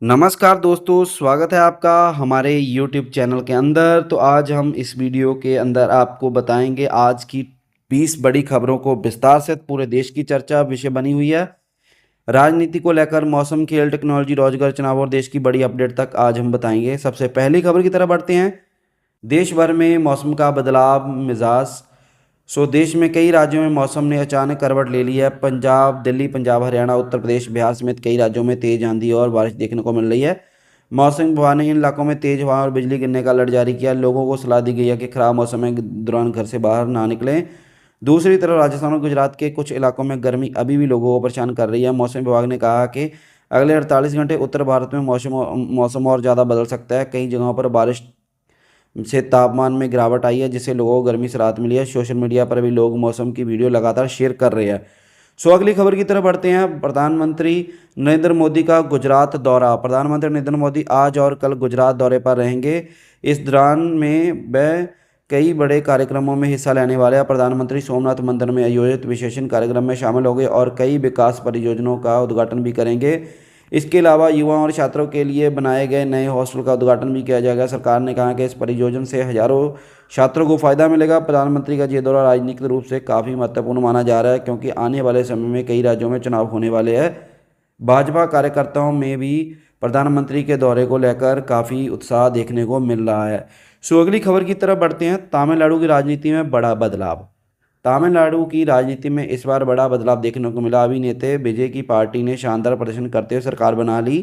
नमस्कार दोस्तों, स्वागत है आपका हमारे यूट्यूब चैनल के अंदर। तो आज हम इस वीडियो के अंदर आपको बताएंगे आज की 20 बड़ी खबरों को विस्तार से। पूरे देश की चर्चा विषय बनी हुई है। राजनीति को लेकर मौसम, खेल, टेक्नोलॉजी, रोजगार, चुनाव और देश की बड़ी अपडेट तक आज हम बताएंगे। सबसे पहली खबर की तरफ बढ़ते हैं। देश भर में मौसम का बदलाव मिजाज। देश में कई राज्यों में मौसम ने अचानक करवट ले ली है। दिल्ली, पंजाब, हरियाणा, उत्तर प्रदेश, बिहार समेत कई राज्यों में तेज आंधी और बारिश देखने को मिल रही है। मौसम विभाग ने इन इलाकों में तेज हवा और बिजली गिरने का अलर्ट जारी किया। लोगों को सलाह दी गई है कि खराब मौसम के दौरान घर से बाहर ना निकलें। दूसरी तरफ राजस्थान और गुजरात के कुछ इलाकों में गर्मी अभी भी लोगों को परेशान कर रही है। मौसम विभाग ने कहा कि अगले 48 घंटे उत्तर भारत में मौसम और ज़्यादा बदल सकता है। कई जगहों पर बारिश से तापमान में गिरावट आई है, जिससे लोगों को गर्मी से राहत मिली है। सोशल मीडिया पर भी लोग मौसम की वीडियो लगातार शेयर कर रहे हैं। अगली खबर की तरफ बढ़ते हैं। प्रधानमंत्री नरेंद्र मोदी का गुजरात दौरा। प्रधानमंत्री नरेंद्र मोदी आज और कल गुजरात दौरे पर रहेंगे। इस दौरान में वह कई बड़े कार्यक्रमों में हिस्सा लेने वाले हैं। प्रधानमंत्री सोमनाथ मंदिर में आयोजित विशेष कार्यक्रम में शामिल होंगे और कई विकास परियोजनाओं का उद्घाटन भी करेंगे। इसके अलावा युवाओं और छात्रों के लिए बनाए गए नए हॉस्टल का उद्घाटन भी किया जाएगा। सरकार ने कहा कि इस परियोजना से हजारों छात्रों को फायदा मिलेगा। प्रधानमंत्री का ये दौरा राजनीतिक रूप से काफ़ी महत्वपूर्ण माना जा रहा है, क्योंकि आने वाले समय में कई राज्यों में चुनाव होने वाले हैं। भाजपा कार्यकर्ताओं में भी प्रधानमंत्री के दौरे को लेकर काफ़ी उत्साह देखने को मिल रहा है। अगली खबर की तरफ बढ़ते हैं। तमिलनाडु की राजनीति में बड़ा बदलाव। तमिलनाडु की राजनीति में इस बार बड़ा बदलाव देखने को मिला। अभिनेता विजय की पार्टी ने शानदार प्रदर्शन करते हुए सरकार बना ली।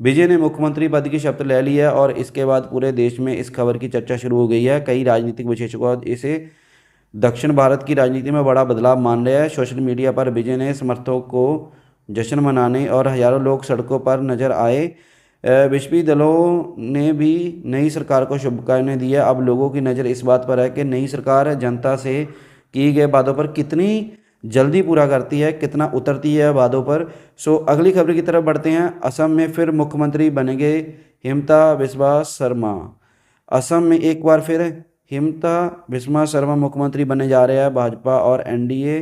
विजय ने मुख्यमंत्री पद की शपथ ले ली है और इसके बाद पूरे देश में इस खबर की चर्चा शुरू हो गई है। कई राजनीतिक विशेषज्ञों इसे दक्षिण भारत की राजनीति में बड़ा बदलाव मान रहे हैं। सोशल मीडिया पर विजय ने समर्थकों को जश्न मनाने और हजारों लोग सड़कों पर नजर आए। विपक्षी दलों ने भी नई सरकार को शुभकामनाएं दी है। अब लोगों की नज़र इस बात पर है कि नई सरकार जनता से किए गए वादों पर कितनी जल्दी पूरा करती है, कितना उतरती है वादों पर। अगली खबर की तरफ बढ़ते हैं। असम में फिर मुख्यमंत्री बनेंगे हिमंता बिस्वा शर्मा। असम में एक बार फिर हिमंता बिस्वा शर्मा मुख्यमंत्री बने जा रहे हैं। भाजपा और एनडीए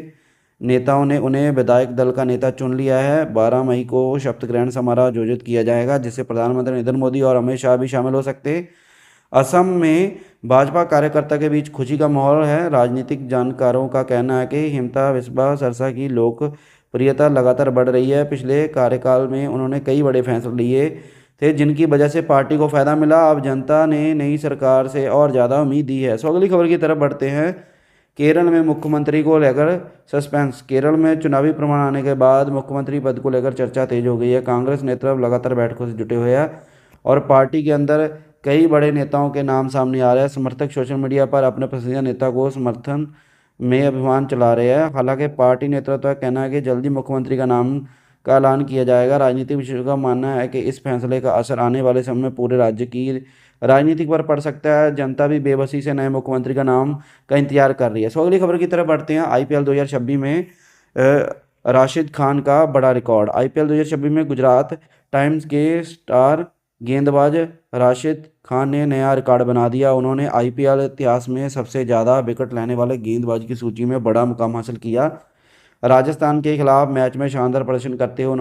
नेताओं ने उन्हें विधायक दल का नेता चुन लिया है। 12 मई को शपथ ग्रहण समारोह आयोजित किया जाएगा, जिससे प्रधानमंत्री नरेंद्र मोदी और अमित शाह भी शामिल हो सकते हैं। असम में भाजपा कार्यकर्ता के बीच खुशी का माहौल है। राजनीतिक जानकारों का कहना है कि हिमंता बिस्वा शर्मा की लोकप्रियता लगातार बढ़ रही है। पिछले कार्यकाल में उन्होंने कई बड़े फैसले लिए थे, जिनकी वजह से पार्टी को फायदा मिला। अब जनता ने नई सरकार से और ज़्यादा उम्मीद दी है। अगली खबर की तरफ बढ़ते हैं। केरल में मुख्यमंत्री को लेकर सस्पेंस। केरल में चुनावी प्रमाण आने के बाद मुख्यमंत्री पद को लेकर चर्चा तेज हो गई है। कांग्रेस नेतृत्व लगातार बैठकों से जुटे हुए हैं और पार्टी के अंदर कई बड़े नेताओं के नाम सामने आ रहे हैं। समर्थक सोशल मीडिया पर अपने पसंदीदा नेता को समर्थन में अभियान चला रहे हैं। हालांकि पार्टी नेतृत्व का कहना है कि जल्दी मुख्यमंत्री का नाम का ऐलान किया जाएगा। राजनीतिक विशेषज्ञों का मानना है कि इस फैसले का असर आने वाले समय में पूरे राज्य की राजनीति पर पड़ सकता है। जनता भी बेबसी से नए मुख्यमंत्री का नाम का इंतजार कर रही है। अगली खबर की तरफ बढ़ते हैं। आईपीएल 2026 में राशिद खान का बड़ा रिकॉर्ड। आईपीएल 2026 में गुजरात टाइम्स के स्टार गेंदबाज राशिद खान ने नया रिकॉर्ड बना दिया। उन्होंने आईपीएल इतिहास में सबसे ज़्यादा विकेट लेने वाले गेंदबाज की सूची में बड़ा मुकाम हासिल किया। राजस्थान के खिलाफ मैच में शानदार प्रदर्शन करते हुए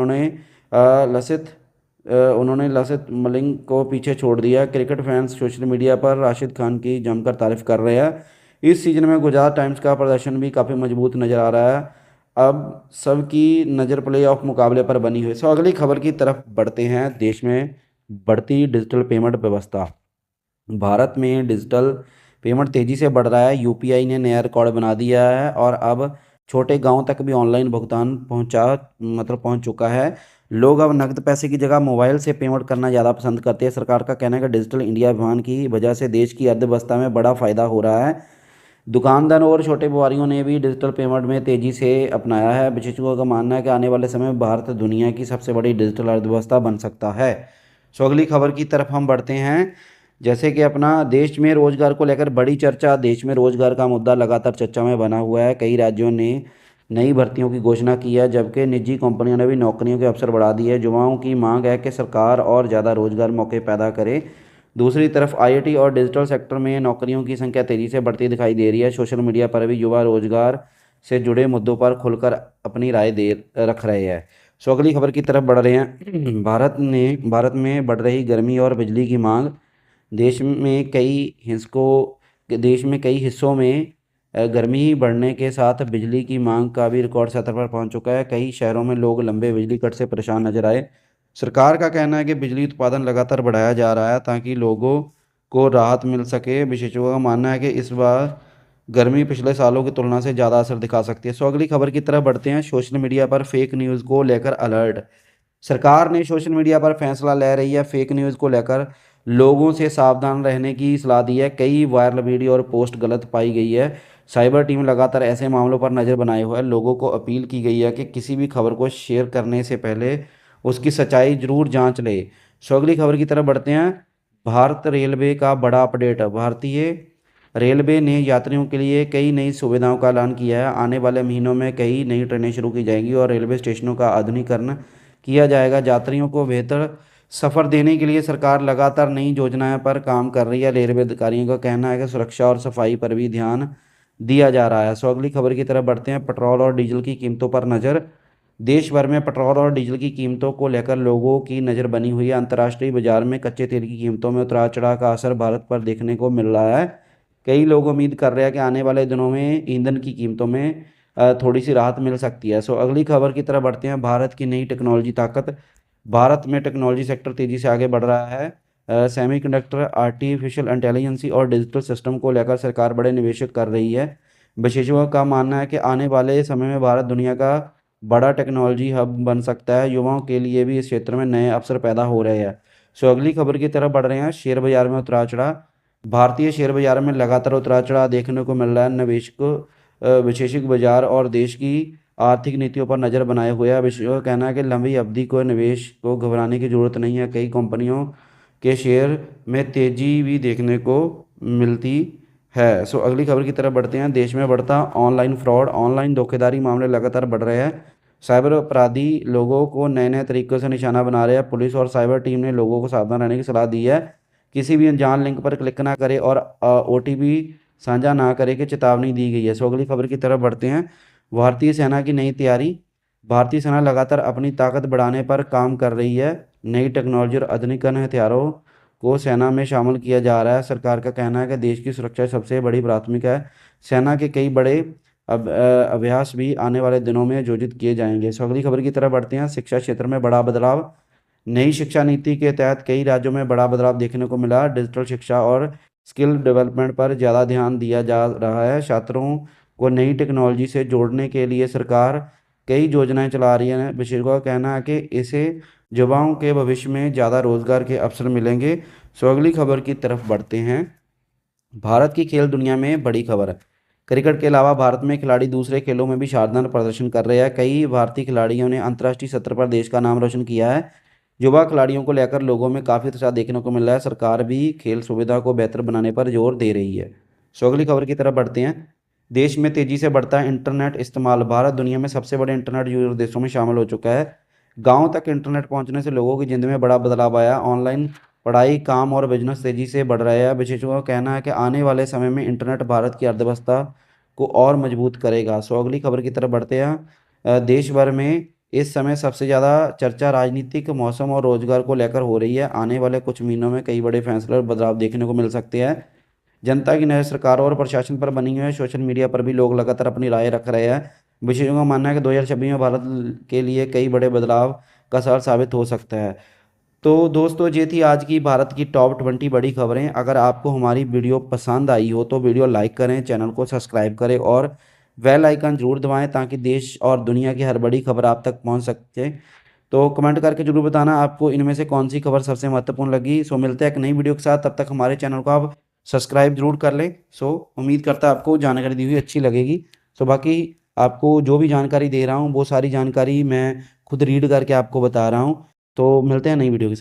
उन्होंने लसित मलिंग को पीछे छोड़ दिया। क्रिकेट फैंस सोशल मीडिया पर राशिद खान की जमकर तारीफ कर रहे हैं। इस सीजन में गुजरात टाइम्स का प्रदर्शन भी काफ़ी मजबूत नज़र आ रहा है। अब सबकी नज़र प्लेऑफ मुकाबले पर बनी हुई। अगली खबर की तरफ बढ़ते हैं। देश में बढ़ती डिजिटल पेमेंट व्यवस्था। भारत में डिजिटल पेमेंट तेज़ी से बढ़ रहा है। यूपीआई ने नया रिकॉर्ड बना दिया है और अब छोटे गांव तक भी ऑनलाइन भुगतान पहुंच चुका है। लोग अब नकद पैसे की जगह मोबाइल से पेमेंट करना ज़्यादा पसंद करते हैं। सरकार का कहना है कि डिजिटल इंडिया अभियान की वजह से देश की अर्थव्यवस्था में बड़ा फायदा हो रहा है। दुकानदारों और छोटे व्यापारियों ने भी डिजिटल पेमेंट में तेज़ी से अपनाया है। विशेषज्ञों का मानना है कि आने वाले समय में भारत दुनिया की सबसे बड़ी डिजिटल अर्थव्यवस्था बन सकता है। अगली खबर की तरफ हम बढ़ते हैं। जैसे कि अपना देश में रोजगार को लेकर बड़ी चर्चा। देश में रोजगार का मुद्दा लगातार चर्चा में बना हुआ है। कई राज्यों ने नई भर्तियों की घोषणा की है, जबकि निजी कंपनियों ने भी नौकरियों के अवसर बढ़ा दिए हैं। युवाओं की मांग है कि सरकार और ज़्यादा रोजगार मौके पैदा करे। दूसरी तरफ आईटी और डिजिटल सेक्टर में नौकरियों की संख्या तेज़ी से बढ़ती दिखाई दे रही है। सोशल मीडिया पर भी युवा रोजगार से जुड़े मुद्दों पर खुलकर अपनी राय दे रख रहे हैं। सो अगली खबर की तरफ बढ़ रहे हैं। भारत में बढ़ रही गर्मी और बिजली की मांग। देश में कई हिस्सों में गर्मी बढ़ने के साथ बिजली की मांग का भी रिकॉर्ड स्तर पर पहुंच चुका है। कई शहरों में लोग लंबे बिजली कट से परेशान नजर आए। सरकार का कहना है कि बिजली उत्पादन लगातार बढ़ाया जा रहा है ताकि लोगों को राहत मिल सके। विशेषज्ञों का मानना है कि इस बार गर्मी पिछले सालों की तुलना से ज़्यादा असर दिखा सकती है। सो अगली खबर की तरफ बढ़ते हैं। सोशल मीडिया पर फेक न्यूज़ को लेकर अलर्ट। सरकार ने सोशल मीडिया पर फैसला ले रही है। फेक न्यूज़ को लेकर लोगों से सावधान रहने की सलाह दी है। कई वायरल वीडियो और पोस्ट गलत पाई गई है। साइबर टीम लगातार ऐसे मामलों पर नज़र बनाए हुए है। लोगों को अपील की गई है कि किसी भी खबर को शेयर करने से पहले उसकी सच्चाई जरूर जांच ले। सो अगली खबर की तरफ बढ़ते हैं। भारत रेलवे का बड़ा अपडेट। भारतीय रेलवे ने यात्रियों के लिए कई नई सुविधाओं का ऐलान किया है। आने वाले महीनों में कई नई ट्रेनें शुरू की जाएंगी और रेलवे स्टेशनों का आधुनिकीकरण किया जाएगा। यात्रियों को बेहतर सफ़र देने के लिए सरकार लगातार नई योजनाएं पर काम कर रही है। रेलवे अधिकारियों का कहना है कि सुरक्षा और सफाई पर भी ध्यान दिया जा रहा है। सो अगली खबर की तरफ बढ़ते हैं। पेट्रोल और डीजल की कीमतों पर नज़र। देश भर में पेट्रोल और डीजल की कीमतों को लेकर लोगों की नज़र बनी हुई है। अंतर्राष्ट्रीय बाजार में कच्चे तेल की कीमतों में उतार चढ़ाव का असर भारत पर देखने को मिल रहा है। कई लोग उम्मीद कर रहे हैं कि आने वाले दिनों में ईंधन की कीमतों में थोड़ी सी राहत मिल सकती है। सो अगली खबर की तरफ बढ़ते हैं। भारत की नई टेक्नोलॉजी ताकत। भारत में टेक्नोलॉजी सेक्टर तेज़ी से आगे बढ़ रहा है। सेमीकंडक्टर, आर्टिफिशियल इंटेलिजेंस और डिजिटल सिस्टम को लेकर सरकार बड़े निवेश कर रही है। विशेषज्ञों का मानना है कि आने वाले समय में भारत दुनिया का बड़ा टेक्नोलॉजी हब बन सकता है। युवाओं के लिए भी इस क्षेत्र में नए अवसर पैदा हो रहे हैं। सो अगली खबर की तरफ बढ़ रहे हैं। शेयर बाजार में उतार चढ़ाव। भारतीय शेयर बाजार में लगातार उतार चढ़ाव देखने को मिल रहा है। विशेषज्ञ बाजार और देश की आर्थिक नीतियों पर नज़र बनाए हुए है। विशेषज्ञों का कहना है कि लंबी अवधि को निवेश को घबराने की जरूरत नहीं है। कई कंपनियों के शेयर में तेजी भी देखने को मिलती है। सो अगली खबर की तरफ बढ़ते हैं। देश में बढ़ता ऑनलाइन फ्रॉड। ऑनलाइन धोखाधड़ी मामले लगातार बढ़ रहे हैं। साइबर अपराधी लोगों को नए नए तरीकों से निशाना बना रहे हैं। पुलिस और साइबर टीम ने लोगों को सावधान रहने की सलाह दी है। किसी भी अनजान लिंक पर क्लिक ना करें और ओटीपी साझा ना करें की चेतावनी दी गई है। सो अगली खबर की तरफ बढ़ते हैं। भारतीय सेना की नई तैयारी। भारतीय सेना लगातार अपनी ताकत बढ़ाने पर काम कर रही है। नई टेक्नोलॉजी और आधुनिकरण हथियारों को सेना में शामिल किया जा रहा है। सरकार का कहना है कि देश की सुरक्षा सबसे बड़ी प्राथमिकता है। सेना के कई बड़े अभ्यास भी आने वाले दिनों में आयोजित किए जाएंगे। सो अगली खबर की तरफ बढ़ते हैं। शिक्षा क्षेत्र में बड़ा बदलाव। नई शिक्षा नीति के तहत कई राज्यों में बड़ा बदलाव देखने को मिला। डिजिटल शिक्षा और स्किल डेवलपमेंट पर ज़्यादा ध्यान दिया जा रहा है। छात्रों को नई टेक्नोलॉजी से जोड़ने के लिए सरकार कई योजनाएं चला रही है। विशेषज्ञों का कहना है कि इससे युवाओं के भविष्य में ज़्यादा रोजगार के अवसर मिलेंगे। सो अगली खबर की तरफ बढ़ते हैं। भारत की खेल दुनिया में बड़ी खबर है। क्रिकेट के अलावा भारत में खिलाड़ी दूसरे खेलों में भी शानदार प्रदर्शन कर रहे हैं। कई भारतीय खिलाड़ियों ने अंतर्राष्ट्रीय सत्र पर देश का नाम रोशन किया है। युवा खिलाड़ियों को लेकर लोगों में काफ़ी उत्साह देखने को मिल रहा है। सरकार भी खेल सुविधा को बेहतर बनाने पर जोर दे रही है। सो अगली खबर की तरफ बढ़ते हैं। देश में तेजी से बढ़ता है इंटरनेट इस्तेमाल। भारत दुनिया में सबसे बड़े इंटरनेट यूजर देशों में शामिल हो चुका है। गांव तक इंटरनेट पहुंचने से लोगों की जिंदगी में बड़ा बदलाव आया। ऑनलाइन पढ़ाई, काम और बिजनेस तेजी से बढ़ रहे हैं। विशेषज्ञों का कहना है कि आने वाले समय में इंटरनेट भारत की अर्थव्यवस्था को और मजबूत करेगा। सो अगली खबर की तरफ बढ़ते हैं। देश भर में इस समय सबसे ज़्यादा चर्चा राजनीतिक, मौसम और रोजगार को लेकर हो रही है। आने वाले कुछ महीनों में कई बड़े फैसले और बदलाव देखने को मिल सकते हैं। जनता की नज़र सरकारों और प्रशासन पर बनी हुई है। सोशल मीडिया पर भी लोग लगातार अपनी राय रख रहे हैं। विशेषज्ञों का मानना है कि 2026 में भारत के लिए कई बड़े बदलाव का साल साबित हो सकता है। तो दोस्तों, ये थी आज की भारत की टॉप 20 बड़ी खबरें। अगर आपको हमारी वीडियो पसंद आई हो तो वीडियो लाइक करें, चैनल को सब्सक्राइब करें और बेल आइकन जरूर दबाएं ताकि देश और दुनिया की हर बड़ी खबर आप तक पहुंच सके। तो कमेंट करके जरूर बताना आपको इनमें से कौन सी खबर सबसे महत्वपूर्ण लगी। सो मिलते हैं एक नई वीडियो के साथ। तब तक हमारे चैनल को आप सब्सक्राइब जरूर कर लें। सो उम्मीद करता है आपको जानकारी दी हुई अच्छी लगेगी। सो बाकी आपको जो भी जानकारी दे रहा हूँ वो सारी जानकारी मैं खुद रीड करके आपको बता रहा हूँ। तो मिलते हैं नई वीडियो के साथ।